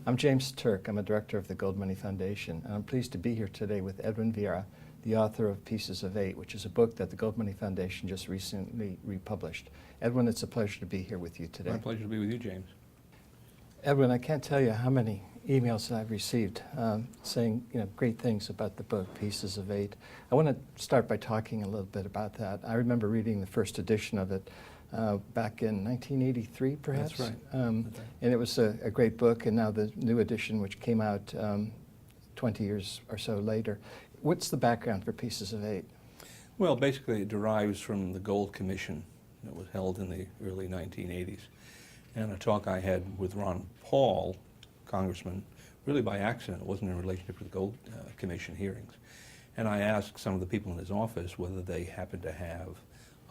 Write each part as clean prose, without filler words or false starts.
I'm James Turk. I'm a director of the Gold Money Foundation, and I'm pleased to be here today with Edwin Vieira, the author of Pieces of Eight, which is a book that the Gold Money Foundation just recently republished. Edwin, it's a pleasure to be here with you today. My pleasure to be with you, James. Edwin, I can't tell you how many emails I've received saying great things about the book, Pieces of Eight. I want to start by talking a little bit about that. I remember reading the first edition of it back in 1983, perhaps. That's right. And it was a great book, and now the new edition, which came out 20 years or so later. What's the background for Pieces of Eight? Well, basically it derives from the Gold Commission that was held in the early 1980s. And a talk I had with Ron Paul, Congressman, really by accident. It wasn't in relationship to the Gold Commission hearings. And I asked some of the people in his office whether they happened to have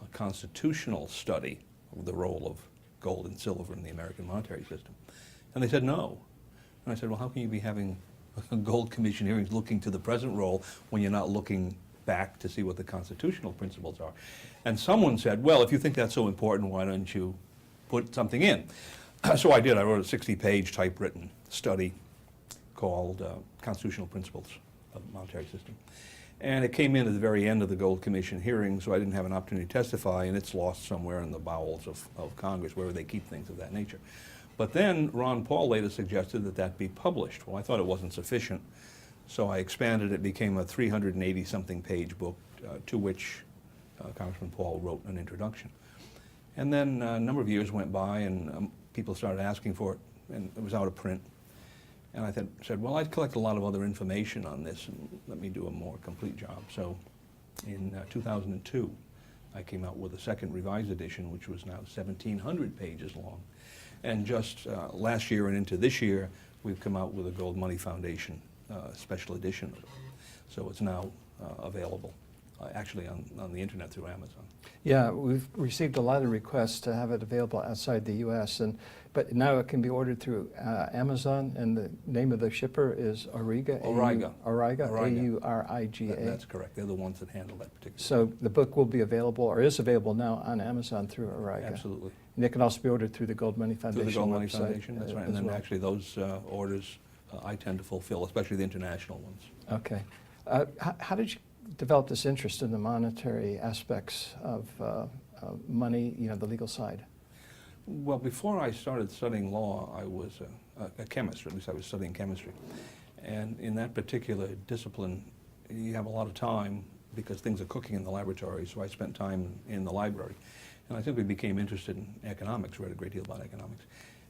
a constitutional study of the role of gold and silver in the American monetary system. And they said no. And I said, well, how can you be having Gold Commission hearings looking to the present role when you're not looking back to see what the constitutional principles are? And someone said, well, if you think that's so important, why don't you put something in? So I did. I wrote a 60-page typewritten study called Constitutional Principles of the Monetary System. And it came in at the very end of the Gold Commission hearing, so I didn't have an opportunity to testify, and it's lost somewhere in the bowels of Congress, wherever they keep things of that nature. But then Ron Paul later suggested that that be published. Well, I thought it wasn't sufficient, so I expanded it. It became a 380-something page book to which Congressman Paul wrote an introduction. And then a number of years went by, and people started asking for it, and it was out of print. And I said, well, I'd collect a lot of other information on this, and let me do a more complete job. So in 2002, I came out with a second revised edition, which was now 1,700 pages long. And just last year and into this year, we've come out with a Gold Money Foundation special edition of it. So it's now available, actually on the internet through Amazon. Yeah, we've received a lot of requests to have it available outside the U.S., but now it can be ordered through Amazon, and the name of the shipper is Auriga. Auriga. Auriga, A-U-R-I-G-A. That's correct. They're the ones that handle that particular. So the book will be available, or is available now, on Amazon through Auriga. Absolutely. And it can also be ordered through the Gold Money Foundation Through the Gold Money website, Foundation, that's right. And then actually those orders I tend to fulfill, especially the international ones. Okay. How did you develop this interest in the monetary aspects of money, the legal side? Well, before I started studying law, I was a chemist, or at least I was studying chemistry. And in that particular discipline, you have a lot of time because things are cooking in the laboratory, so I spent time in the library. And I simply became interested in economics, read a great deal about economics.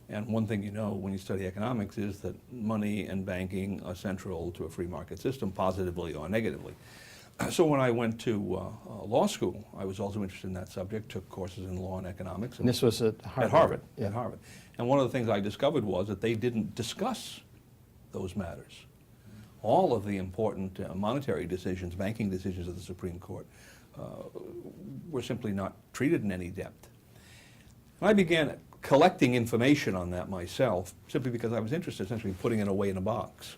And one thing you know when you study economics is that money and banking are central to a free market system, positively or negatively. So when I went to law school, I was also interested in that subject, took courses in law and economics. And this was at Harvard? At Harvard, yeah. at Harvard. And one of the things I discovered was that they didn't discuss those matters. All of the important monetary decisions, banking decisions of the Supreme Court were simply not treated in any depth. And I began collecting information on that myself simply because I was interested, essentially putting it away in a box.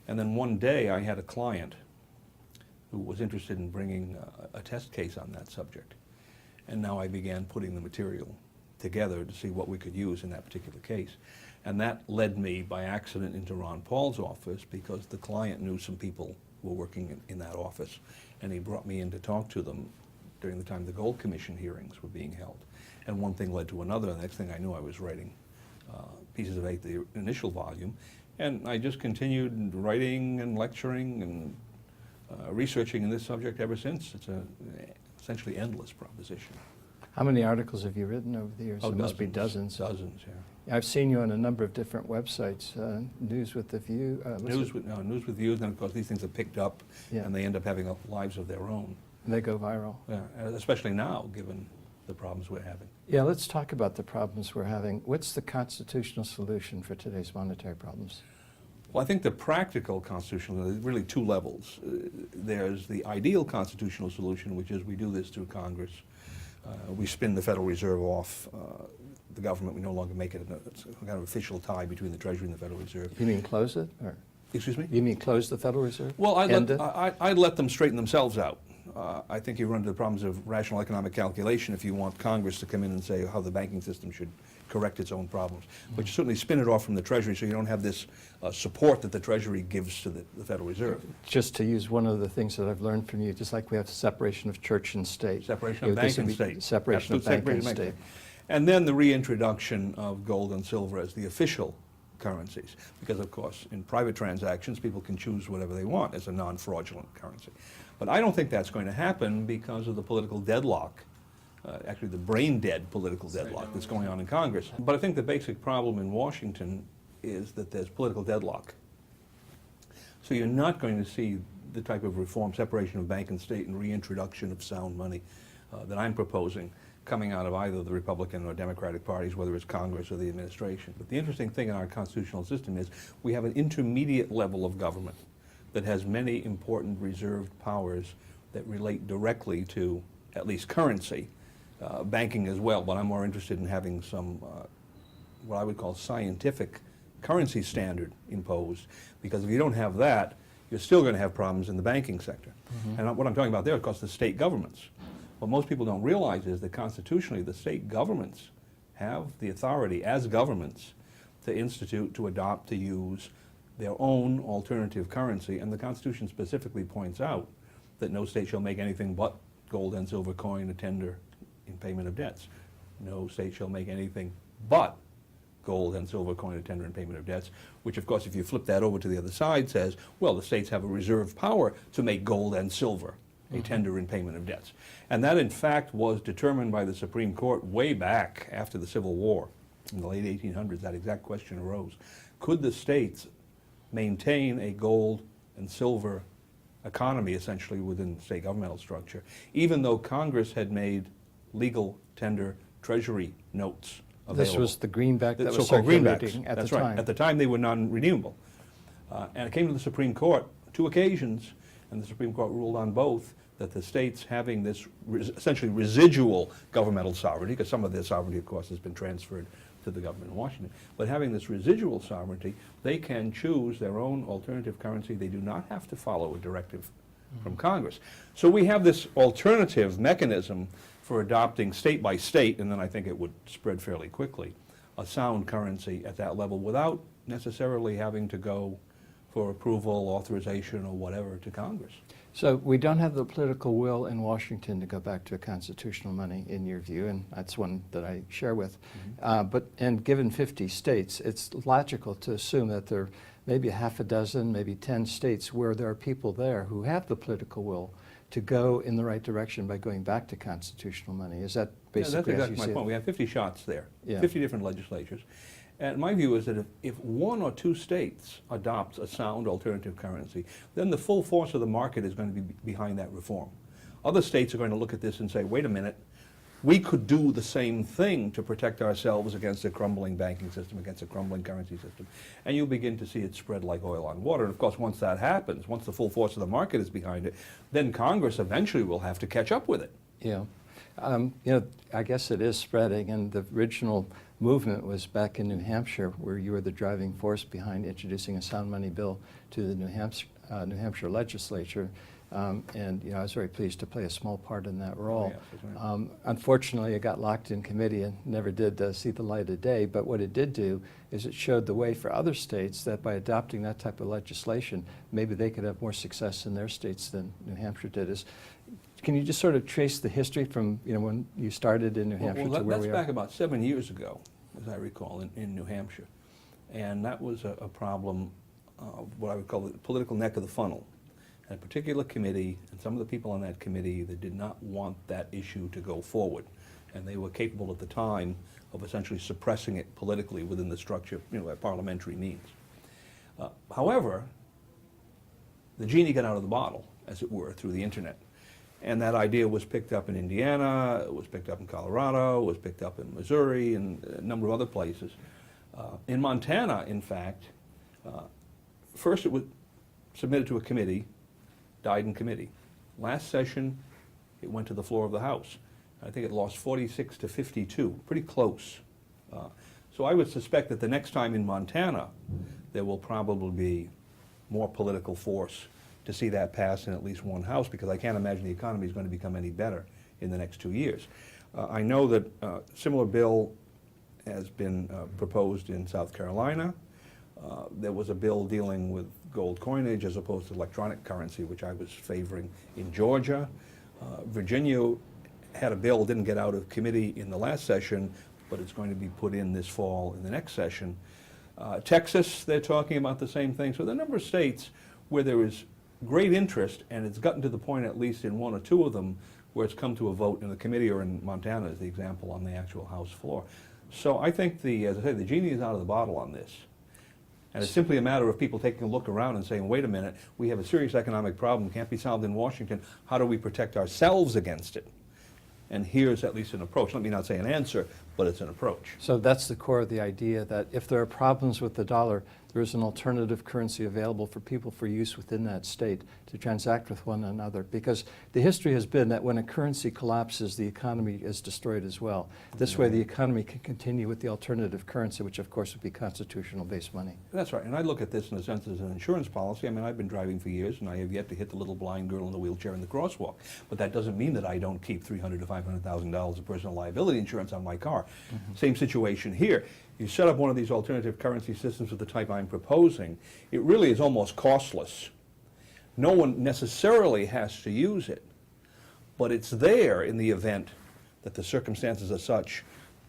And then one day I had a client who was interested in bringing a test case on that subject. And now I began putting the material together to see what we could use in that particular case. And that led me by accident into Ron Paul's office because the client knew some people who were working in that office, and he brought me in to talk to them during the time the Gold Commission hearings were being held. And one thing led to another. The next thing I knew, I was writing Pieces of Eight, the initial volume, and I just continued writing and lecturing and researching in this subject ever since. It's an essentially endless proposition. How many articles have you written over the years? Oh, there must be dozens. Dozens, yeah. I've seen you on a number of different websites, News with the View. News with View, and of course these things are picked up, yeah, and they end up having lives of their own. And they go viral. Yeah, especially now, given the problems we're having. Yeah, let's talk about the problems we're having. What's the constitutional solution for today's monetary problems? Well, I think the practical constitutional, there's really two levels. There's the ideal constitutional solution, which is we do this through Congress. We spin the Federal Reserve off the government. We no longer make it a kind of official tie between the Treasury and the Federal Reserve. You mean close it? Or? Excuse me? You mean close the Federal Reserve? Well, I'd let them straighten themselves out. I think you run into the problems of rational economic calculation if you want Congress to come in and say how the banking system should correct its own problems. But you certainly spin it off from the Treasury so you don't have this support that the Treasury gives to the Federal Reserve. Just to use one of the things that I've learned from you, just like we have separation of church and state. Separation of bank and state. Separation of bank and state. And then the reintroduction of gold and silver as the official currencies. Because, of course, in private transactions, people can choose whatever they want as a non-fraudulent currency. But I don't think that's going to happen because of the political deadlock, actually the brain-dead political deadlock that's going on in Congress. But I think the basic problem in Washington is that there's political deadlock. So you're not going to see the type of reform, separation of bank and state, and reintroduction of sound money that I'm proposing coming out of either the Republican or Democratic parties, whether it's Congress or the administration. But the interesting thing in our constitutional system is we have an intermediate level of government that has many important reserved powers that relate directly to at least currency, banking as well, but I'm more interested in having some what I would call scientific currency standard imposed, because if you don't have that, you're still going to have problems in the banking sector. And what I'm talking about there, of course, the state governments. What most people don't realize is that constitutionally the state governments have the authority as governments to institute, to adopt, to use their own alternative currency, and the Constitution specifically points out that no state shall make anything but gold and silver coin a tender in payment of debts. No state shall make anything but gold and silver coin a tender in payment of debts, which of course if you flip that over to the other side says, well, the states have a reserved power to make gold and silver a tender in payment of debts. And that in fact was determined by the Supreme Court way back after the Civil War. In the late 1800s, that exact question arose. Could the states maintain a gold and silver economy essentially within the state governmental structure, even though Congress had made legal tender treasury notes available? This was the greenback that was so-called circulating greenbacks. at That's the right. time. At the time they were non-redeemable. And it came to the Supreme Court 2 occasions, and the Supreme Court ruled on both that the states having this essentially residual governmental sovereignty, because some of their sovereignty, of course, has been transferred to the government in Washington, but having this residual sovereignty, they can choose their own alternative currency. They do not have to follow a directive from Congress. So we have this alternative mechanism for adopting state by state, and then I think it would spread fairly quickly, a sound currency at that level without necessarily having to go for approval, authorization, or whatever to Congress. So we don't have the political will in Washington to go back to a constitutional money, in your view, and that's one that I share with. And given 50 states, it's logical to assume that there may be a half a dozen, maybe 10 states where there are people there who have the political will to go in the right direction by going back to constitutional money. Is that basically that's as you exactly see my point. it? We have 50 shots there, Yeah. 50 different legislatures. And my view is that if 1 or 2 states adopt a sound alternative currency, then the full force of the market is going to be behind that reform. Other states are going to look at this and say, wait a minute, we could do the same thing to protect ourselves against a crumbling banking system, against a crumbling currency system. And you'll begin to see it spread like oil on water. And of course, once that happens, once the full force of the market is behind it, then Congress eventually will have to catch up with it. Yeah. I guess it is spreading, and the original movement was back in New Hampshire, where you were the driving force behind introducing a sound money bill to the New Hampshire legislature. And I was very pleased to play a small part in that role. yes, that's right. Unfortunately, it got locked in committee and never did see the light of day. But what it did do is it showed the way for other states that by adopting that type of legislation, maybe they could have more success in their states than New Hampshire did. Can you just sort of trace the history from when you started in New Hampshire to where that's we are? back about 7 years ago, as I recall, in New Hampshire. And that was a problem of what I would call the political neck of the funnel. And a particular committee, and some of the people on that committee that did not want that issue to go forward. And they were capable at the time of essentially suppressing it politically within the structure, by parliamentary means. However, the genie got out of the bottle, as it were, through the internet. And that idea was picked up in Indiana, it was picked up in Colorado, it was picked up in Missouri, and a number of other places. In Montana, in fact, first it was submitted to a committee, died in committee. Last session, it went to the floor of the House. I think it lost 46 to 52, pretty close. So I would suspect that the next time in Montana, there will probably be more political force to see that pass in at least one house, because I can't imagine the economy is going to become any better in the next 2 years. I know that a similar bill has been proposed in South Carolina. There was a bill dealing with gold coinage as opposed to electronic currency, which I was favoring in Georgia. Virginia had a bill, didn't get out of committee in the last session, but it's going to be put in this fall in the next session. Texas, they're talking about the same thing. So there are a number of states where there is great interest, and it's gotten to the point, at least in one or two of them, where it's come to a vote in the committee, or in Montana as the example, on the actual House floor. So I think, as I say, the genie is out of the bottle on this. And it's simply a matter of people taking a look around and saying, wait a minute, we have a serious economic problem, can't be solved in Washington. How do we protect ourselves against it? And here's at least an approach. Let me not say an answer, but it's an approach. So that's the core of the idea, that if there are problems with the dollar, there is an alternative currency available for people for use within that state to transact with one another. Because the history has been that when a currency collapses, the economy is destroyed as well. This way the economy can continue with the alternative currency, which of course would be constitutional-based money. That's right, and I look at this in a sense as an insurance policy. I mean, I've been driving for years, and I have yet to hit the little blind girl in the wheelchair in the crosswalk. But that doesn't mean that I don't keep $300,000 to $500,000 of personal liability insurance on my car. Same situation here. You set up one of these alternative currency systems of the type I'm proposing, it really is almost costless. No one necessarily has to use it, but it's there in the event that the circumstances are such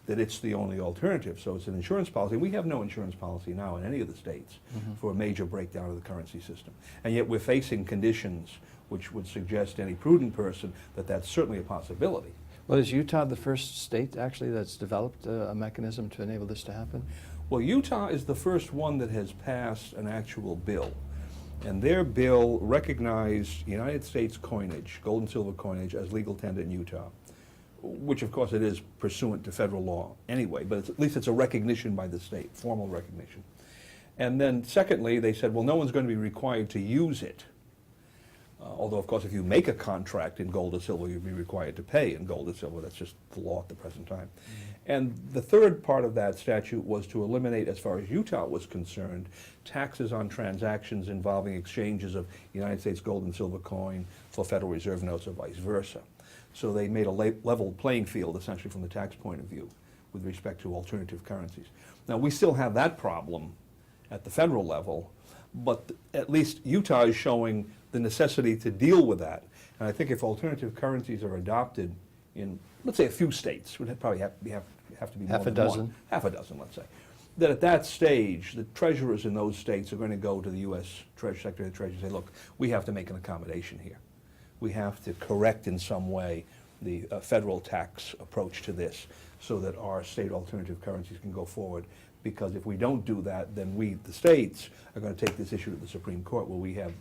that it's the only alternative. So it's an insurance policy. We have no insurance policy now in any of the states for a major breakdown of the currency system. And yet we're facing conditions which would suggest to any prudent person that that's certainly a possibility. Well, is Utah the first state actually that's developed a mechanism to enable this to happen? Well, Utah is the first one that has passed an actual bill. And their bill recognized United States coinage, gold and silver coinage, as legal tender in Utah, which of course it is pursuant to federal law anyway, but at least it's a recognition by the state, formal recognition. And then secondly, they said, well, no one's going to be required to use it. Although, of course, if you make a contract in gold or silver, you'd be required to pay in gold or silver. That's just the law at the present time. And the third part of that statute was to eliminate, as far as Utah was concerned, taxes on transactions involving exchanges of United States gold and silver coin for Federal Reserve notes or vice versa. So they made a level playing field, essentially, from the tax point of view with respect to alternative currencies. Now, we still have that problem at the federal level, but at least Utah is showing the necessity to deal with that. And I think if alternative currencies are adopted in, let's say, a few states, would probably have to be more Half a than dozen. one. Half a dozen, let's say. That at that stage, the treasurers in those states are going to go to the U.S. Secretary of the Treasury and say, look, we have to make an accommodation here. We have to correct in some way the federal tax approach to this so that our state alternative currencies can go forward. Because if we don't do that, then we, the states, are going to take this issue to the Supreme Court, where we have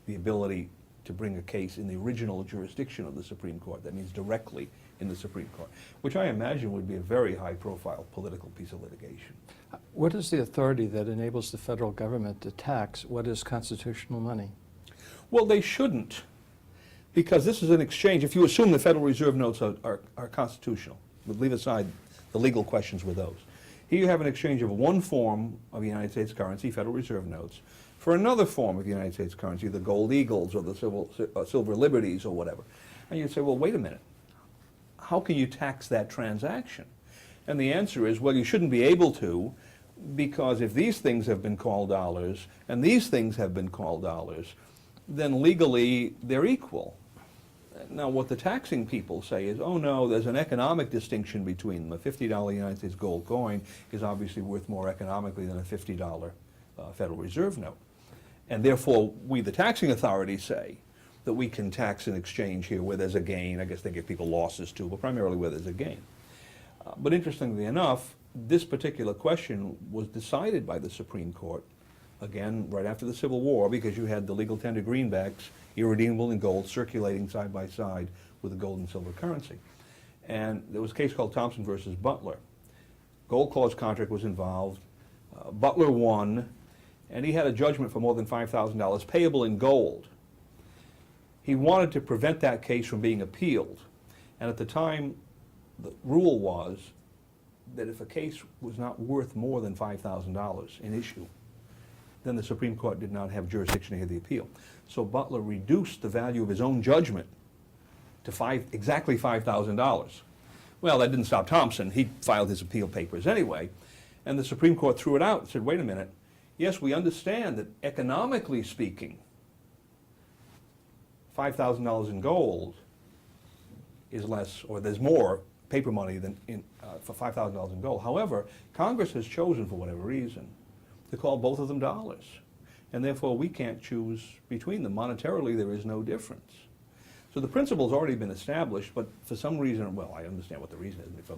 the ability to bring a case in the original jurisdiction of the Supreme Court. That means directly in the Supreme Court, which I imagine would be a very high-profile political piece of litigation. What is the authority that enables the federal government to tax what is constitutional money? Well, they shouldn't, because this is an exchange. If you assume the Federal Reserve notes are constitutional, we'll leave aside the legal questions with those. Here you have an exchange of one form of United States currency, Federal Reserve notes, for another form of United States currency, the gold eagles or the silver liberties or whatever. And you'd say, well, wait a minute. How can you tax that transaction? And the answer is, well, you shouldn't be able to, because if these things have been called dollars and these things have been called dollars, then legally they're equal. Now, what the taxing people say is, oh no, there's an economic distinction between them. A $50 United States gold coin is obviously worth more economically than a $50 Federal Reserve note. And therefore, we, the taxing authorities, say that we can tax an exchange here where there's a gain. I guess they give people losses too, but primarily where there's a gain. But interestingly enough, this particular question was decided by the Supreme Court, again, right after the Civil War, because you had the legal tender greenbacks, irredeemable in gold, circulating side by side with the gold and silver currency. And there was a case called Thompson versus Butler. Gold clause contract was involved. Butler won, and he had a judgment for more than $5,000 payable in gold. He wanted to prevent that case from being appealed. And at the time, the rule was that if a case was not worth more than $5,000 in issue, then the Supreme Court did not have jurisdiction to hear the appeal. So Butler reduced the value of his own judgment to exactly $5,000. Well, that didn't stop Thompson. He filed his appeal papers anyway, and the Supreme Court threw it out and said, wait a minute, yes, we understand that economically speaking, $5,000 in gold is less, or there's more paper money than for $5,000 in gold. However, Congress has chosen, for whatever reason, to call both of them dollars. And therefore, we can't choose between them. Monetarily, there is no difference. So the principle's already been established, but for some reason, well, I understand what the reason is, for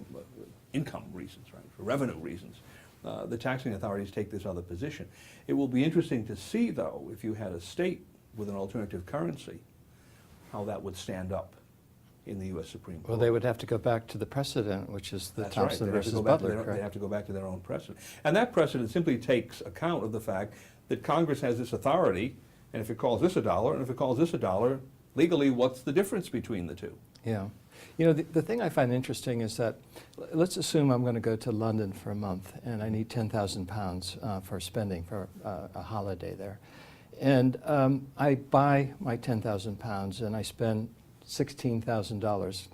income reasons, right, for revenue reasons, the taxing authorities take this other position. It will be interesting to see, though, if you had a state with an alternative currency, how that would stand up in the U.S. Supreme Court. Well, they would have to go back to the precedent, which is the That's Thompson right. versus Butler, They have to go back to their own precedent. And that precedent simply takes account of the fact that Congress has this authority, and if it calls this a dollar, and if it calls this a dollar, legally, what's the difference between the two? Yeah. You know, the thing I find interesting is that, let's assume I'm going to go to London for a month, and I need 10,000 pounds for spending for a holiday there. And I buy my 10,000 pounds, and I spend $16,000,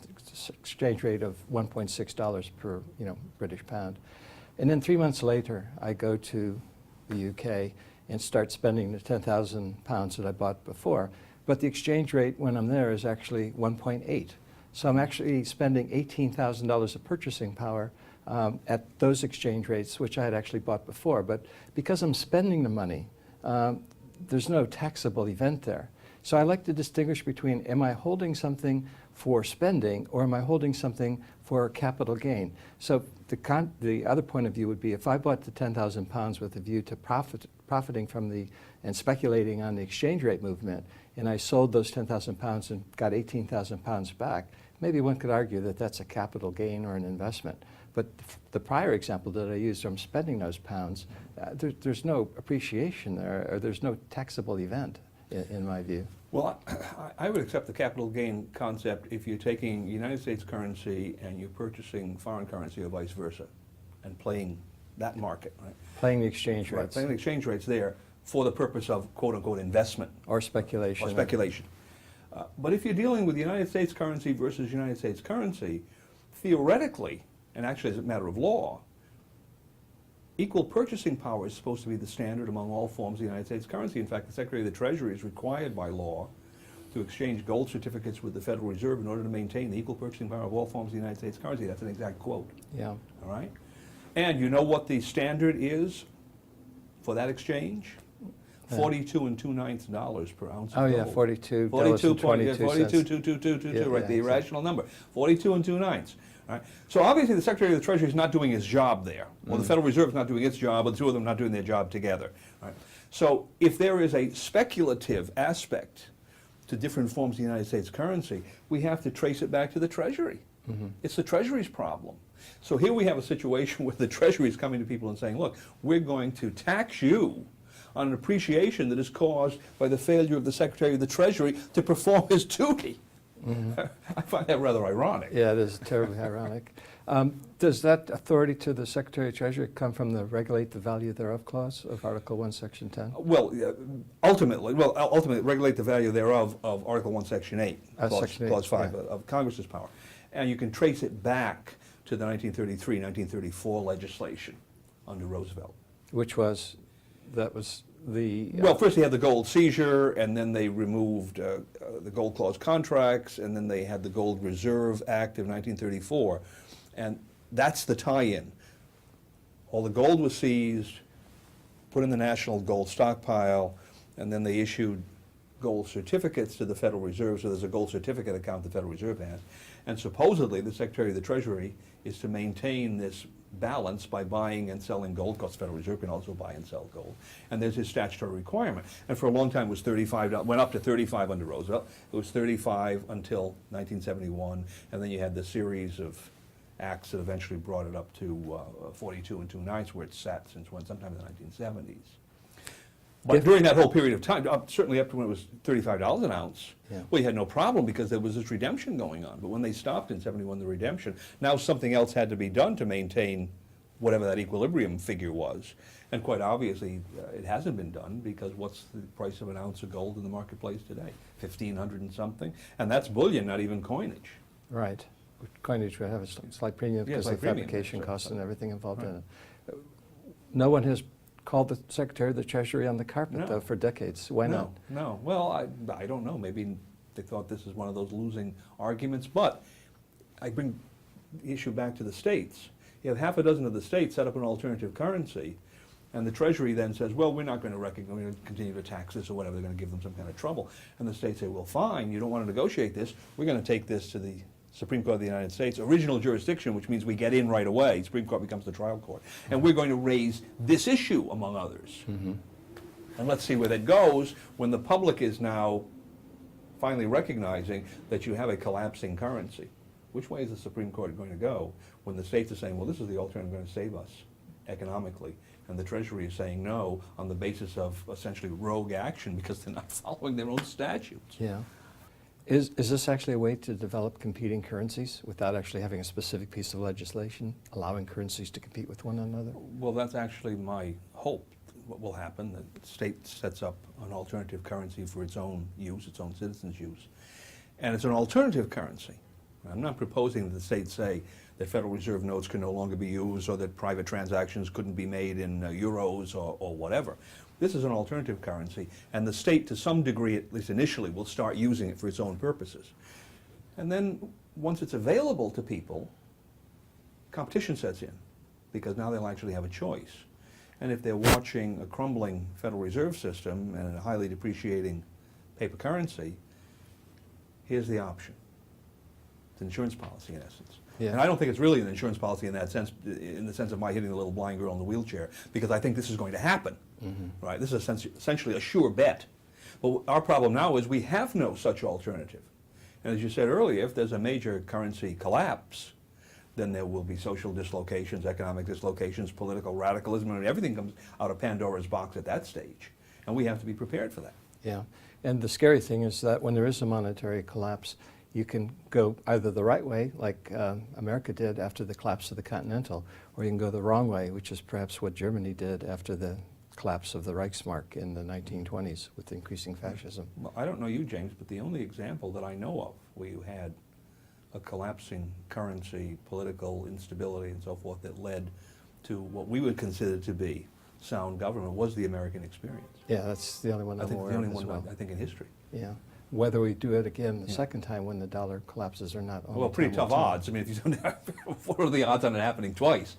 exchange rate of $1.6 per British pound. And then 3 months later, I go to the UK and start spending the 10,000 pounds that I bought before. But the exchange rate when I'm there is actually 1.8. So I'm actually spending $18,000 of purchasing power at those exchange rates, which I had actually bought before. But because I'm spending the money, there's no taxable event there. So I like to distinguish between, am I holding something for spending, or am I holding something for capital gain? So the other point of view would be, if I bought the 10,000 pounds with a view to profiting from and speculating on the exchange rate movement, and I sold those 10,000 pounds and got 18,000 pounds back, maybe one could argue that that's a capital gain or an investment. But the prior example that I used, I'm spending those pounds, there's no appreciation there, or there's no taxable event, in my view. Well, I would accept the capital gain concept if you're taking United States currency and you're purchasing foreign currency or vice versa, and playing that market, right? Playing the exchange Right, rates. playing the exchange rates there for the purpose of quote-unquote investment. Or speculation. Or speculation. But if you're dealing with United States currency versus United States currency, theoretically, and actually as a matter of law, equal purchasing power is supposed to be the standard among all forms of the United States currency. In fact, the Secretary of the Treasury is required by law to exchange gold certificates with the Federal Reserve in order to maintain the equal purchasing power of all forms of the United States currency. That's an exact quote. Yeah. All right? And you know what the standard is for that exchange? 42 2/9 per ounce of Oh gold. yeah, 42 42 $42.22. 42, right, the exactly. irrational number. 42 2/9. Right? So obviously the Secretary of the Treasury is not doing his job there, or the Federal Reserve is not doing its job, or the two of them not doing their job together. Right? So if there is a speculative aspect to different forms of the United States currency, we have to trace it back to the Treasury. It's the Treasury's problem. So here we have a situation where the Treasury is coming to people and saying, look, we're going to tax you on an appreciation that is caused by the failure of the Secretary of the Treasury to perform his duty. I find that rather ironic. Yeah, it is terribly ironic. Does that authority to the Secretary of Treasury come from the regulate the value thereof clause of Article 1, Section 10? Well, ultimately, regulate the value thereof of Article 1, Section 8, Section 8, Clause 5 yeah. of Congress's power. And you can trace it back to the 1933, 1934 legislation under Roosevelt. That was the... Well, first they had the gold seizure, and then they removed the gold clause contracts, and then they had the Gold Reserve Act of 1934. And that's the tie-in. All the gold was seized, put in the national gold stockpile, and then they issued gold certificates to the Federal Reserve, so there's a gold certificate account the Federal Reserve has. And supposedly the Secretary of the Treasury is to maintain this balance by buying and selling gold, because the Federal Reserve can also buy and sell gold. And there's his statutory requirement. And for a long time it was $35, went up to $35 under Roosevelt. It was $35 until 1971, and then you had the series of acts that eventually brought it up to 42 2/9, where it's sat since sometime in the 1970s. But during that whole period of time, certainly up to when it was $35 an ounce, Yeah. well, you had no problem because there was this redemption going on. But when they stopped in 71, the redemption, now something else had to be done to maintain whatever that equilibrium figure was. And quite obviously, it hasn't been done, because what's the price of an ounce of gold in the marketplace today? 1,500 and something? And that's bullion, not even coinage. Right. Coinage would have a slight premium Yeah, because slight of the premium, fabrication that's costs right. and everything involved Right. in it. No one has called the Secretary of the Treasury on the carpet, No. though, for decades. Why not? No. Well, I don't know. Maybe they thought this is one of those losing arguments. But I bring the issue back to the states. You have half a dozen of the states set up an alternative currency, and the Treasury then says, well, we're not going to recognize, we're going to continue to tax this or whatever. They're going to give them some kind of trouble. And the states say, well, fine, you don't want to negotiate this. We're going to take this to the Supreme Court of the United States, original jurisdiction, which means we get in right away. Supreme Court becomes the trial court. And we're going to raise this issue, among others. And let's see where that goes when the public is now finally recognizing that you have a collapsing currency. Which way is the Supreme Court going to go when the states are saying, well, this is the alternative going to save us economically, and the Treasury is saying no on the basis of essentially rogue action because they're not following their own statutes? Yeah. Is this actually a way to develop competing currencies without actually having a specific piece of legislation allowing currencies to compete with one another? Well, that's actually my hope. What will happen, the state sets up an alternative currency for its own use, its own citizens' use. And it's an alternative currency. I'm not proposing that the states say that Federal Reserve notes can no longer be used or that private transactions couldn't be made in euros or whatever. This is an alternative currency, and the state, to some degree, at least initially, will start using it for its own purposes. And then, once it's available to people, competition sets in, because now they'll actually have a choice. And if they're watching a crumbling Federal Reserve system and a highly depreciating paper currency, here's the option. It's an insurance policy, in essence. Yeah. And I don't think it's really an insurance policy in that sense, in the sense of my hitting the little blind girl in the wheelchair, because I think this is going to happen. Right? This is essentially a sure bet. But our problem now is we have no such alternative. And as you said earlier, if there's a major currency collapse, then there will be social dislocations, economic dislocations, political radicalism, and everything comes out of Pandora's box at that stage. And we have to be prepared for that. Yeah. And the scary thing is that when there is a monetary collapse, you can go either the right way, like America did after the collapse of the Continental, or you can go the wrong way, which is perhaps what Germany did after the collapse of the Reichsmark in the 1920s with increasing fascism. Well, I don't know you, James, but the only example that I know of where you had a collapsing currency, political instability, and so forth that led to what we would consider to be sound government was the American experience. Yeah, that's the only one I I'm think aware the only of as one, well. I think, in history. Yeah. Whether we do it again the Yeah. second time when the dollar collapses or not. only Well, pretty time will tough tell. odds. I mean, if you don't have, what are the odds on it happening twice?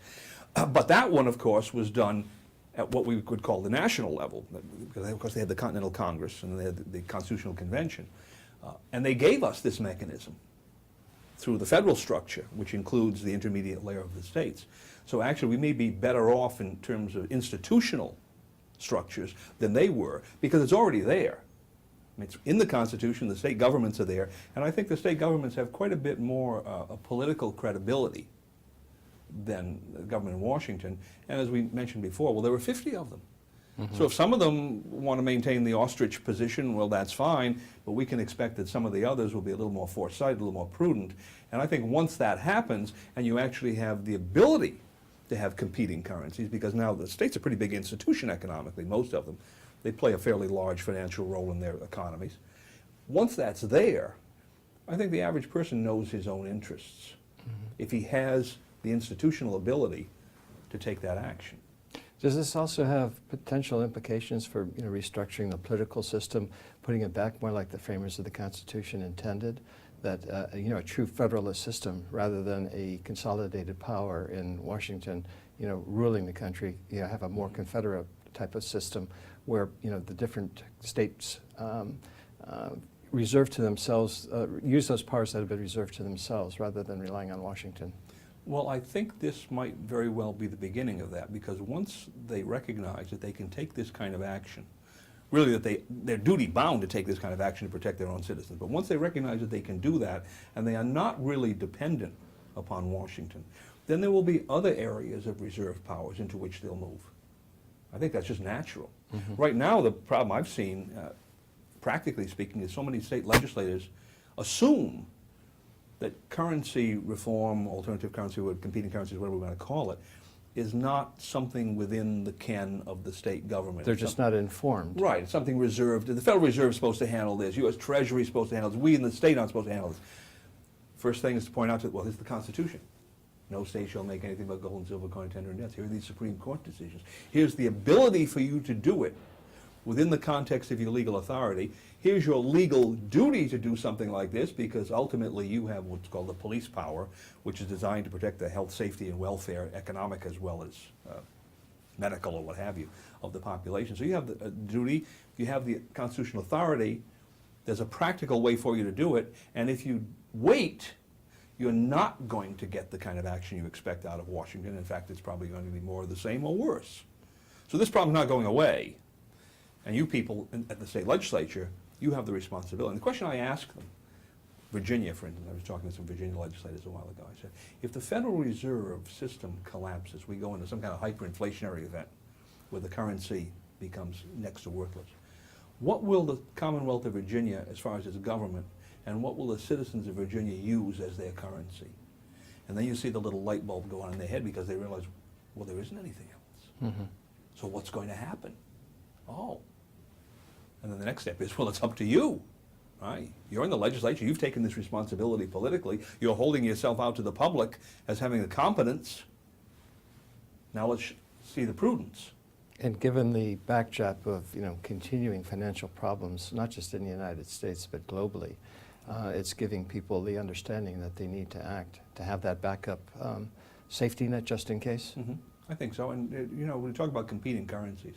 But that one, of course, was done at what we could call the national level, because of course they had the Continental Congress and they had the Constitutional Convention. And they gave us this mechanism through the federal structure, which includes the intermediate layer of the states. So actually we may be better off in terms of institutional structures than they were, because it's already there. I mean, it's in the Constitution, the state governments are there, and I think the state governments have quite a bit more political credibility than the government in Washington. And as we mentioned before, well, there were 50 of them. So if some of them want to maintain the ostrich position, well, that's fine, but we can expect that some of the others will be a little more foresighted, a little more prudent. And I think once that happens, and you actually have the ability to have competing currencies, because now the state's a pretty big institution economically, most of them. They play a fairly large financial role in their economies. Once that's there, I think the average person knows his own interests, if he has the institutional ability to take that action. Does this also have potential implications for restructuring the political system, putting it back more like the framers of the Constitution intended, that a true federalist system rather than a consolidated power in Washington, ruling the country, have a more confederate type of system where the different states reserve to themselves, use those powers that have been reserved to themselves rather than relying on Washington? Well, I think this might very well be the beginning of that, because once they recognize that they can take this kind of action, really that they're duty bound to take this kind of action to protect their own citizens, but once they recognize that they can do that and they are not really dependent upon Washington, then there will be other areas of reserve powers into which they'll move. I think that's just natural. Right now, the problem I've seen, practically speaking, is so many state legislators assume that currency reform, alternative currency, competing currencies, whatever we're going to call it, is not something within the ken of the state government. They're It's just something- not informed. Right, it's something reserved. The Federal Reserve is supposed to handle this. U.S. Treasury is supposed to handle this. We in the state aren't supposed to handle this. First thing is to point out that, well, here's the Constitution. No state shall make anything but gold and silver coin, tender, and debts. Here are these Supreme Court decisions. Here's the ability for you to do it within the context of your legal authority. Here's your legal duty to do something like this, because ultimately you have what's called the police power, which is designed to protect the health, safety, and welfare, economic as well as medical or what have you, of the population. So you have the duty, you have the constitutional authority, there's a practical way for you to do it, and if you wait, you're not going to get the kind of action you expect out of Washington. In fact, it's probably going to be more of the same or worse. So this problem's not going away. And you people at the state legislature, you have the responsibility. And the question I ask them, Virginia, for instance, I was talking to some Virginia legislators a while ago. I said, if the Federal Reserve System collapses, we go into some kind of hyperinflationary event where the currency becomes next to worthless, what will the Commonwealth of Virginia, as far as its government, and what will the citizens of Virginia use as their currency? And then you see the little light bulb go on in their head because they realize, well, there isn't anything else. Mm-hmm. So what's going to happen? Oh. And then the next step is, well, it's up to you. Right? You're in the legislature. You've taken this responsibility politically. You're holding yourself out to the public as having the competence. Now let's see the prudence. And given the backdrop of continuing financial problems, not just in the United States but globally, it's giving people the understanding that they need to act, to have that backup safety net just in case. Mm-hmm. I think so. And when we talk about competing currencies,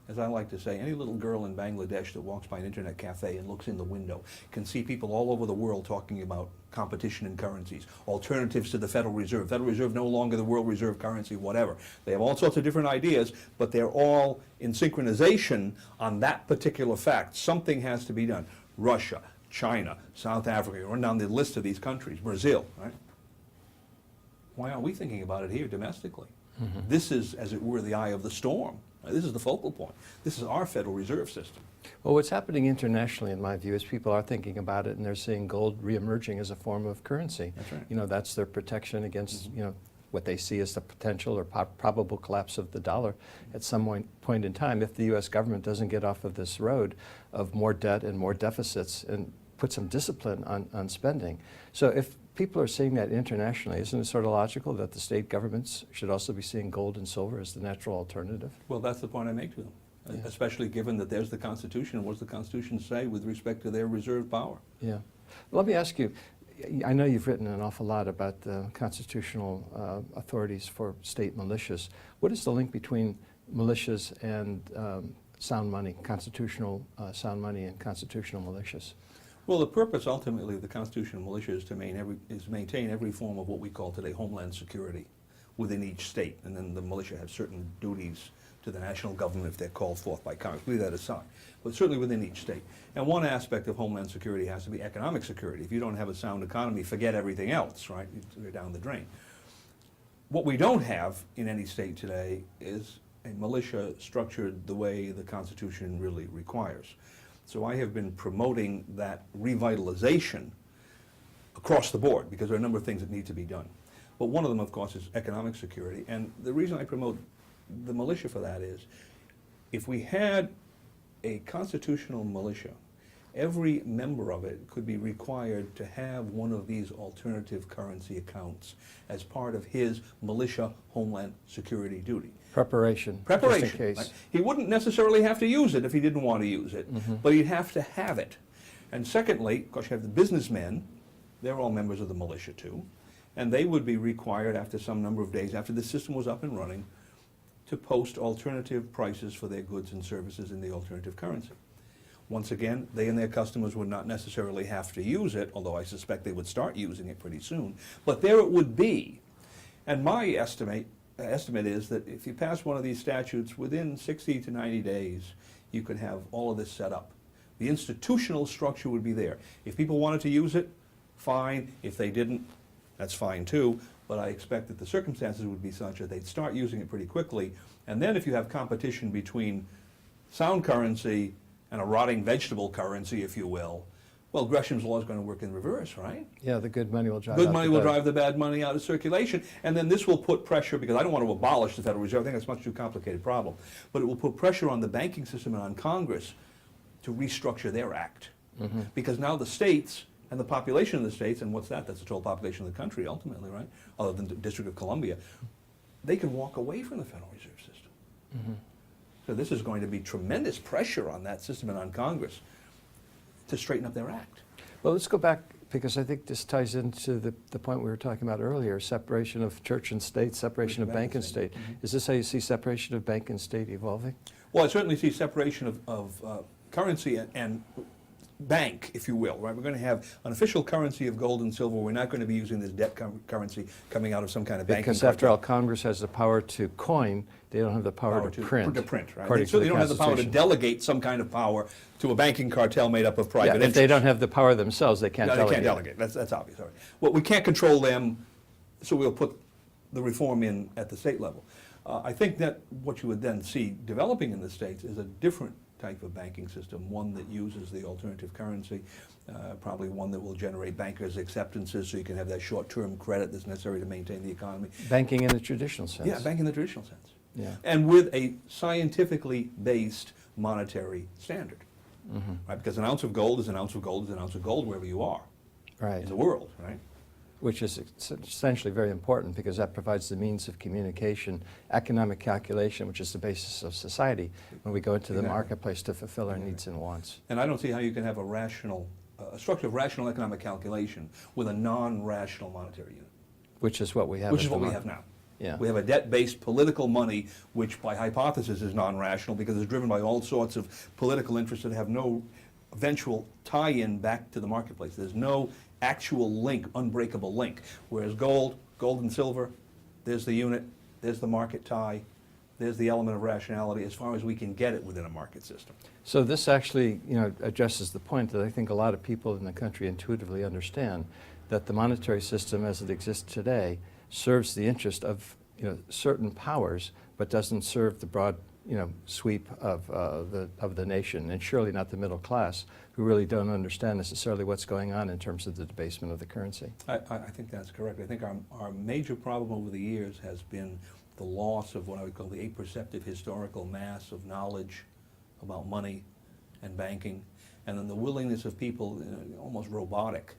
as I like to say, any little girl in Bangladesh that walks by an internet cafe and looks in the window can see people all over the world talking about competition in currencies, alternatives to the Federal Reserve. Federal Reserve no longer the world reserve currency, whatever. They have all sorts of different ideas, but they're all in synchronization on that particular fact. Something has to be done. Russia, China, South Africa, run down the list of these countries, Brazil, right? Why aren't we thinking about it here domestically? Mm-hmm. This is, as it were, the eye of the storm. This is the focal point. This is our Federal Reserve System. Well, what's happening internationally, in my view, is people are thinking about it and they're seeing gold reemerging as a form of currency. That's right. That's their protection against, what they see as the potential or probable collapse of the dollar at some point in time if the U.S. government doesn't get off of this road of more debt and more deficits and put some discipline on spending. So if people are seeing that internationally, isn't it sort of logical that the state governments should also be seeing gold and silver as the natural alternative? Well, that's the point I make to them, Yeah. especially given that there's the Constitution. And what does the Constitution say with respect to their reserve power? Yeah. Let me ask you, I know you've written an awful lot about the constitutional authorities for state militias. What is the link between militias and sound money, constitutional sound money and constitutional militias? Well, the purpose ultimately of the constitutional militia is to maintain every form of what we call today homeland security within each state. And then the militia have certain duties to the national government if they're called forth by Congress. Leave that aside. But certainly within each state. And one aspect of homeland security has to be economic security. If you don't have a sound economy, forget everything else, right? You're down the drain. What we don't have in any state today is a militia structured the way the Constitution really requires. So I have been promoting that revitalization across the board because there are a number of things that need to be done. But one of them, of course, is economic security. And the reason I promote the militia for that is if we had a constitutional militia, every member of it could be required to have one of these alternative currency accounts as part of his militia homeland security duty. Preparation. Preparation. Just in case. Right? He wouldn't necessarily have to use it if he didn't want to use it, but he'd have to have it. And secondly, of course, you have the businessmen. They're all members of the militia too. And they would be required after some number of days, after the system was up and running, to post alternative prices for their goods and services in the alternative currency. Once again, they and their customers would not necessarily have to use it, although I suspect they would start using it pretty soon. But there it would be. And my estimate is that if you pass one of these statutes, within 60 to 90 days, you could have all of this set up. The institutional structure would be there. If people wanted to use it, fine. If they didn't, that's fine too. But I expect that the circumstances would be such that they'd start using it pretty quickly. And then if you have competition between sound currency and a rotting vegetable currency, if you will, Well, Gresham's law is going to work in reverse, right? Yeah, the good money will drive Good out money the will bad. drive the bad money out of circulation, and then this will put pressure, because I don't want to abolish the Federal Reserve, I think that's a much too complicated problem, but it will put pressure on the banking system and on Congress to restructure their act. Because now the states and the population of the states, and what's that? That's the total population of the country ultimately, right? Other than the District of Columbia, they can walk away from the Federal Reserve System. So this is going to be tremendous pressure on that system and on Congress to straighten up their act. Well, let's go back, because I think this ties into the point we were talking about earlier, separation of church and state, separation of bank and state. Is this how you see separation of bank and state evolving? Well, I certainly see separation of currency and bank, if you will, right? We're going to have an official currency of gold and silver. We're not going to be using this debt currency coming out of some kind of banking Because after all, cartel. Congress has the power to coin, they don't have the power to print. To print, right? according They to the certainly don't have the power to Constitution. delegate some kind of power to a banking cartel made up of Yeah, private if interests. they don't have the power themselves, they can't No, delegate. they can't delegate. That's obvious. All right. Well, we can't control them, so we'll put the reform in at the state level. I think that what you would then see developing in the states is a different type of banking system, one that uses the alternative currency, probably one that will generate bankers' acceptances so you can have that short-term credit that's necessary to maintain the economy. Banking in the traditional sense. Yeah, banking in the traditional sense. Yeah. And with a scientifically based monetary standard. Right? Because an ounce of gold is an ounce of gold is an ounce of gold wherever you are Right. in the world, right? Which is essentially very important, because that provides the means of communication, economic calculation, which is the basis of society, when we go into the Exactly. marketplace to fulfill our needs and wants. And I don't see how you can have a structure of rational economic calculation with a non-rational monetary unit, Which is what we have. which at is the what we moment. have now. Yeah. We have a debt-based political money, which by hypothesis is non-rational because it's driven by all sorts of political interests that have no eventual tie-in back to the marketplace. There's no actual link, unbreakable link. Whereas gold and silver, there's the unit, there's the market tie, there's the element of rationality as far as we can get it within a market system. So this actually, addresses the point that I think a lot of people in the country intuitively understand, that the monetary system as it exists today serves the interest of, certain powers, but doesn't serve the broad, sweep of the nation, and surely not the middle class, who really don't understand necessarily what's going on in terms of the debasement of the currency. I think that's correct. I think our major problem over the years has been the loss of what I would call the aperceptive historical mass of knowledge about money and banking, and then the willingness of people, almost robotic,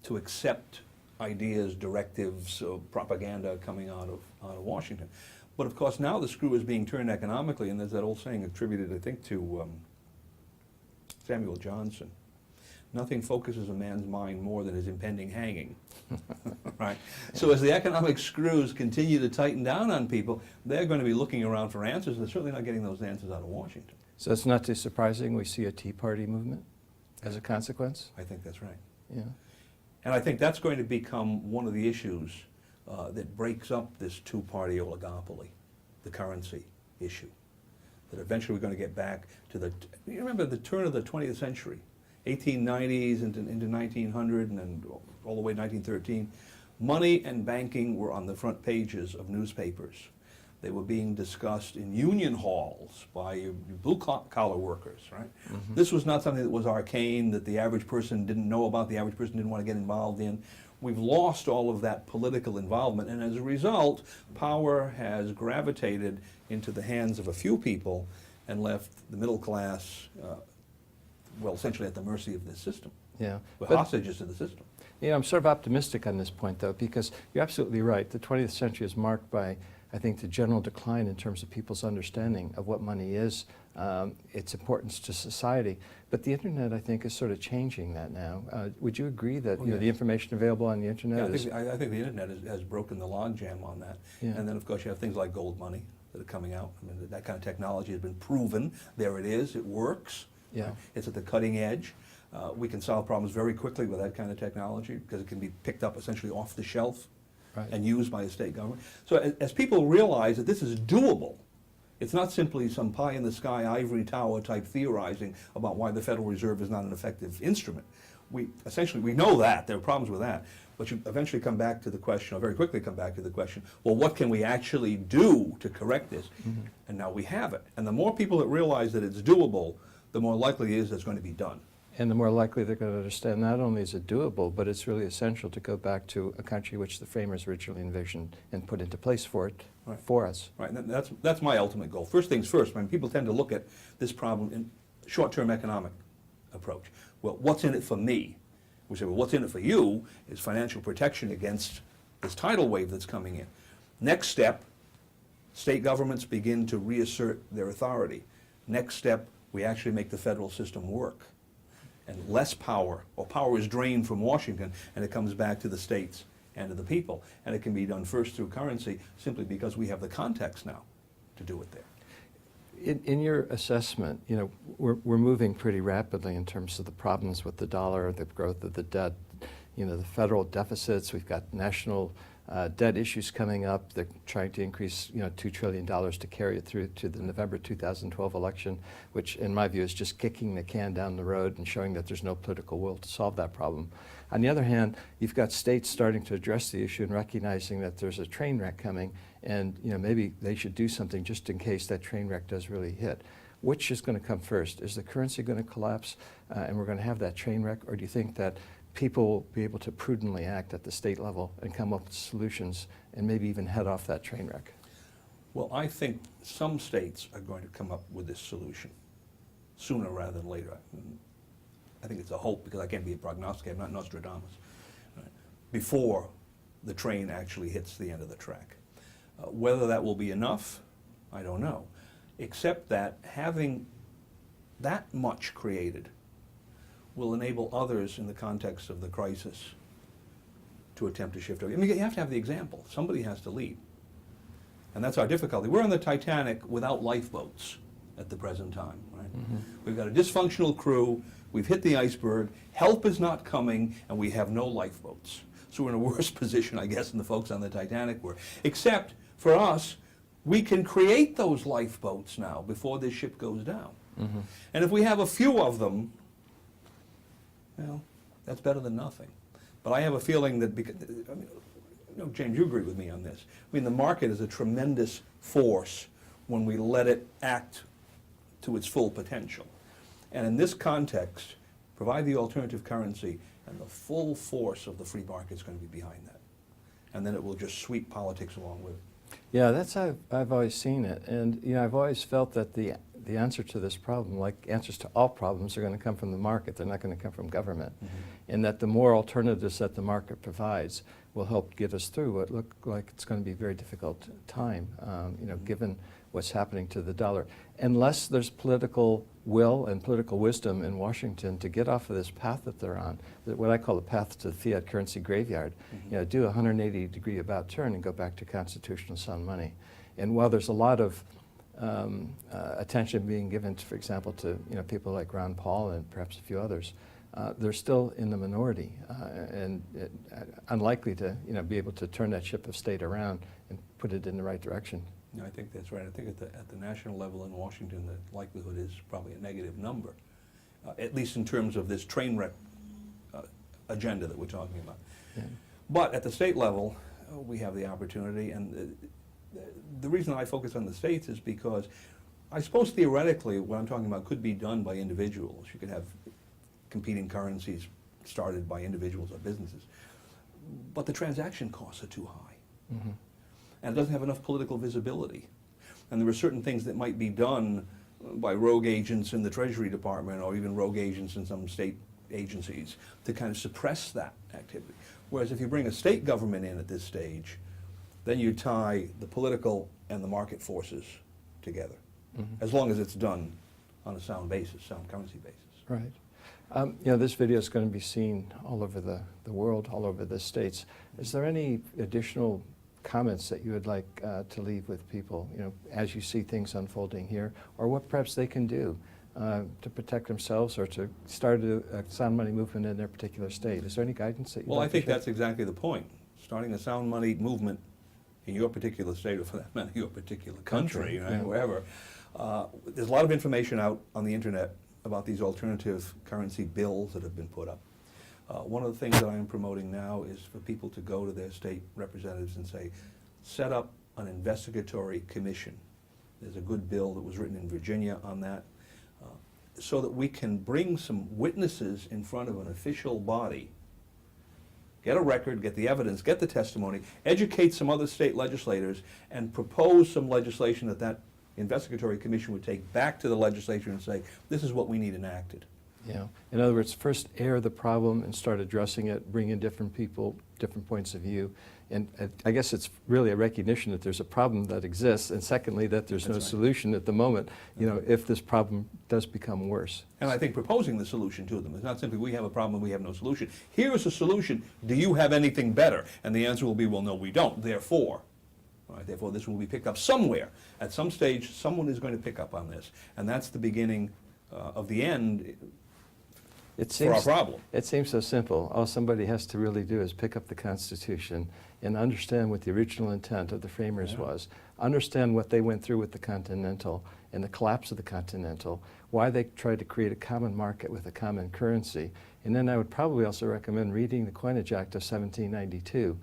to accept ideas, directives, propaganda coming out of Washington. But of course now the screw is being turned economically, and there's that old saying attributed, I think, to Samuel Johnson. Nothing focuses a man's mind more than his impending hanging. Right? So as the economic screws continue to tighten down on people, they're going to be looking around for answers, and they're certainly not getting those answers out of Washington. So it's not too surprising we see a Tea Party movement as a consequence? I think that's right. Yeah. And I think that's going to become one of the issues that breaks up this two-party oligopoly, the currency issue. That eventually we're going to get back to you remember the turn of the 20th century, 1890s into 1900 and then all the way to 1913, money and banking were on the front pages of newspapers. They were being discussed in union halls by your blue-collar workers, right? This was not something that was arcane, that the average person didn't know about, the average person didn't want to get involved in. We've lost all of that political involvement, and as a result, power has gravitated into the hands of a few people and left the middle class, essentially at the mercy of this system. Yeah. We're But- hostages to the system. I'm sort of optimistic on this point, though, because you're absolutely right. The 20th century is marked by, I think, the general decline in terms of people's understanding of what money is, its importance to society. But the Internet, I think, is sort of changing that now. Would you agree that Yeah. the information available on the Yeah, Internet is... I think the Internet has broken the logjam on that. Yeah. And then, of course, you have things like gold money that are coming out. I mean, that kind of technology has been proven. There it is. It works. Yeah. It's at the cutting edge. We can solve problems very quickly with that kind of technology because it can be picked up essentially off the shelf Right. and used by a state government. So as people realize that this is doable, it's not simply some pie-in-the-sky ivory tower type theorizing about why the Federal Reserve is not an effective instrument. We know that. There are problems with that. But you eventually come back to the question, or very quickly come back to the question, well, what can we actually do to correct this? And now we have it. And the more people that realize that it's doable, the more likely it is that it's going to be done. And the more likely they're going to understand not only is it doable, but it's really essential to go back to a country which the framers originally envisioned and put into place for it, Right. for us. Right, and that's my ultimate goal. First things first, I mean, people tend to look at this problem in short-term economic approach. Well, what's in it for me? We say, well, what's in it for you is financial protection against this tidal wave that's coming in. Next step, state governments begin to reassert their authority. Next step, we actually make the federal system work. And less power, or power is drained from Washington, and it comes back to the states and to the people. And it can be done first through currency, simply because we have the context now to do it there. In your assessment, you know, we're moving pretty rapidly in terms of the problems with the dollar, the growth of the debt, you know, the federal deficits. We've got national debt issues coming up. They're trying to increase, you know, $2 trillion to carry it through to the November 2012 election, which in my view is just kicking the can down the road and showing that there's no political will to solve that problem. On the other hand, you've got states starting to address the issue and recognizing that there's a train wreck coming, and you know, maybe they should do something just in case that train wreck does really hit. Which is going to come first? Is the currency going to collapse and we're going to have that train wreck, or do you think that people will be able to prudently act at the state level and come up with solutions and maybe even head off that train wreck? Well, I think some states are going to come up with this solution sooner rather than later. I think it's a hope, because I can't be a prognosticator, I'm not Nostradamus, right, before the train actually hits the end of the track. Whether that will be enough, I don't know, except that having that much created will enable others in the context of the crisis to attempt to shift over. I mean, you have to have the example. Somebody has to lead. And that's our difficulty. We're on the Titanic without lifeboats at the present time, right? Mm-hmm. We've got a dysfunctional crew, we've hit the iceberg, help is not coming, and we have no lifeboats. So we're in a worse position, I guess, than the folks on the Titanic were. Except, for us, we can create those lifeboats now before this ship goes down. Mm-hmm. And if we have a few of them, well, that's better than nothing. But I have a feeling that, because, I mean, you know, James, you agree with me on this. I mean, the market is a tremendous force when we let it act to its full potential. And in this context, provide the alternative currency, and the full force of the free market is going to be behind that. And then it will just sweep politics along with it. Yeah, that's how I've always seen it. And you know, I've always felt that the answer to this problem, like answers to all problems, are going to come from the market. They're not going to come from government. Mm-hmm. And that the more alternatives that the market provides will help get us through what look like it's going to be a very difficult time, you know, given what's happening to the dollar. Unless there's political will and political wisdom in Washington to get off of this path that they're on, what I call the path to the fiat currency graveyard, you know, do a 180-degree about turn and go back to constitutional sound money. And while there's a lot of attention being given, to, for example, to people like Ron Paul and perhaps a few others, they're still in the minority and unlikely to be able to turn that ship of state around and put it in the right direction. No, I think that's right. I think at the national level in Washington, the likelihood is probably a negative number, at least in terms of this train wreck agenda that we're talking about. Yeah. But at the state level, we have the opportunity, and the reason I focus on the states is because I suppose theoretically what I'm talking about could be done by individuals. You could have competing currencies started by individuals or businesses, but the transaction costs are too high. Mm-hmm. And it doesn't have enough political visibility. And there are certain things that might be done by rogue agents in the Treasury Department or even rogue agents in some state agencies to kind of suppress that activity. Whereas if you bring a state government in at this stage, then you tie the political and the market forces together, as long as it's done on a sound basis, sound currency basis. Right. This video is going to be seen all over the world, all over the states. Is there any additional comments that you would like to leave with people, as you see things unfolding here, or what perhaps they can do to protect themselves or to start a sound money movement in their particular state? Is there any guidance that you Well, I think that's exactly the point. Starting a sound money movement in your particular state, or for that matter, your particular country, right, wherever. There's a lot of information out on the internet about these alternative currency bills that have been put up. One of the things that I am promoting now is for people to go to their state representatives and say, set up an investigatory commission. There's a good bill that was written in Virginia on that. so that we can bring some witnesses in front of an official body, get a record, get the evidence, get the testimony, educate some other state legislators, and propose some legislation that that investigatory commission would take back to the legislature and say, this is what we need enacted. Yeah. In other words, first air the problem and start addressing it, bring in different people, different points of view. And I guess it's really a recognition that there's a problem that exists, and secondly, that there's That's no right. solution at the moment, if this problem does become worse. And I think proposing the solution to them is not simply, we have a problem and we have no solution. Here is a solution. Do you have anything better? And the answer will be, well, no, we don't. Therefore, all right, therefore, this will be picked up somewhere. At some stage, someone is going to pick up on this. And that's the beginning of the end for our problem. It seems so simple. All somebody has to really do is pick up the Constitution and understand what the original intent of the framers was, understand what they went through with the Continental and the collapse of the Continental, why they tried to create a common market with a common currency. And then I would probably also recommend reading the Coinage Act of 1792,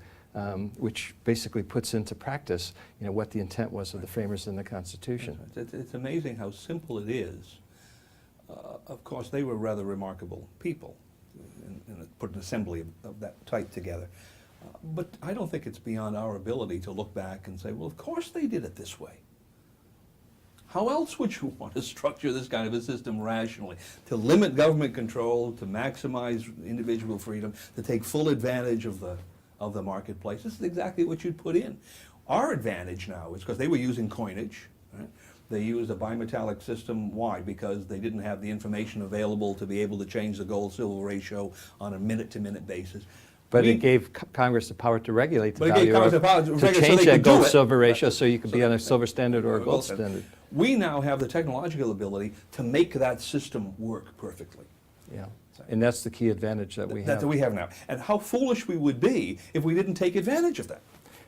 which basically puts into practice what the intent was of the framers in the Constitution. It's amazing how simple it is. Of course, they were rather remarkable people, and put an assembly of that type together. But I don't think it's beyond our ability to look back and say, well, of course they did it this way. How else would you want to structure this kind of a system rationally? To limit government control, to maximize individual freedom, to take full advantage of the marketplace. This is exactly what you'd put in. Our advantage now is because they were using coinage, right? They used a bimetallic system. Why? Because they didn't have the information available to be able to change the gold-silver ratio on a minute-to-minute basis. But it gave Congress the power to regulate the But it gave value Congress the power of, to to regulate so change they that could do it. gold-silver ratio so you could be on a So- silver standard or a gold standard. We now have the technological ability to make that system work perfectly. Yeah, and that's the key advantage that we have. That we have now. And how foolish we would be if we didn't take advantage of that.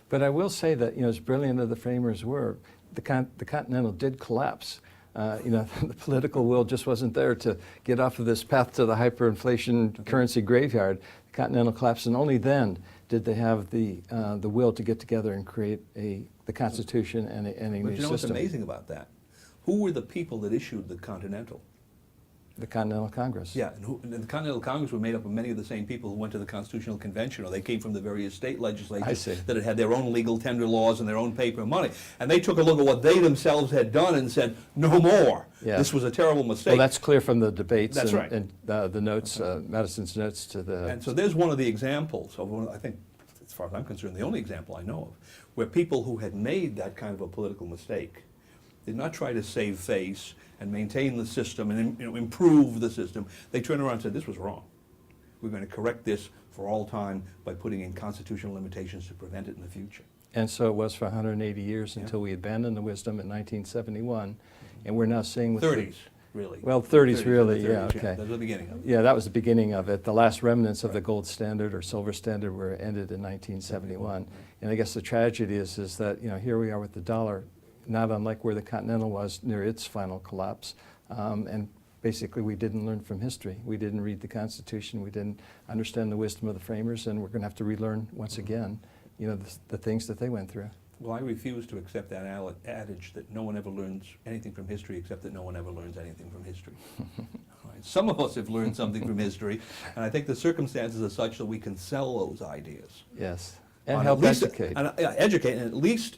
But I will say that, as brilliant as the framers were, the Continental did collapse. The political will just wasn't there to get off of this path to the hyperinflation currency graveyard. The Continental collapsed, and only then did they have the will to get together and create the Constitution and a new system. But you know what's amazing about that? Who were the people that issued the Continental? The Continental Congress. Yeah, and the Continental Congress were made up of many of the same people who went to the Constitutional Convention, or they came from the various state legislatures that had their own legal tender laws and their own paper money. And they took a look at what they themselves had done and said, no more. Yeah. This was a terrible mistake. Well, that's clear from the debates and the notes, Madison's notes to the... And so there's one of the examples of one, I think, as far as I'm concerned, the only example I know of, where people who had made that kind of a political mistake did not try to save face and maintain the system and improve the system. They turned around and said, this was wrong. We're going to correct this for all time by putting in constitutional limitations to prevent it in the future. And so it was for 180 years until we abandoned the wisdom in 1971. And we're now seeing with 30s, really. Well, 30s really, 30s, yeah, okay. That was the beginning of it. Yeah, that was the beginning of it. The last remnants of the gold standard or silver standard were ended in 1971. And I guess the tragedy is that, here we are with the dollar, not unlike where the Continental was near its final collapse. And basically we didn't learn from history. We didn't read the Constitution. We didn't understand the wisdom of the framers, and we're going to have to relearn once again, the things that they went through. Well, I refuse to accept that adage that no one ever learns anything from history except that no one ever learns anything from history. Right. Some of us have learned something from history, and I think the circumstances are such that we can sell those ideas. Yes, and help educate. Educate, and at least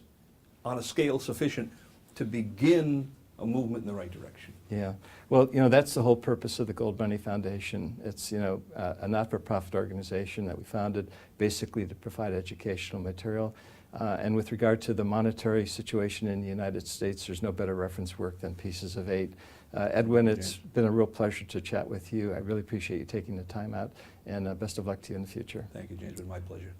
on a scale sufficient to begin a movement in the right direction. Yeah, well, that's the whole purpose of the Gold Money Foundation. It's, a not-for-profit organization that we founded basically to provide educational material. And with regard to the monetary situation in the United States, there's no better reference work than Pieces of Eight. Edwin, it's been a real pleasure to chat with you. I really appreciate you taking the time out, and best of luck to you in the future. Thank you, James. It's been my pleasure.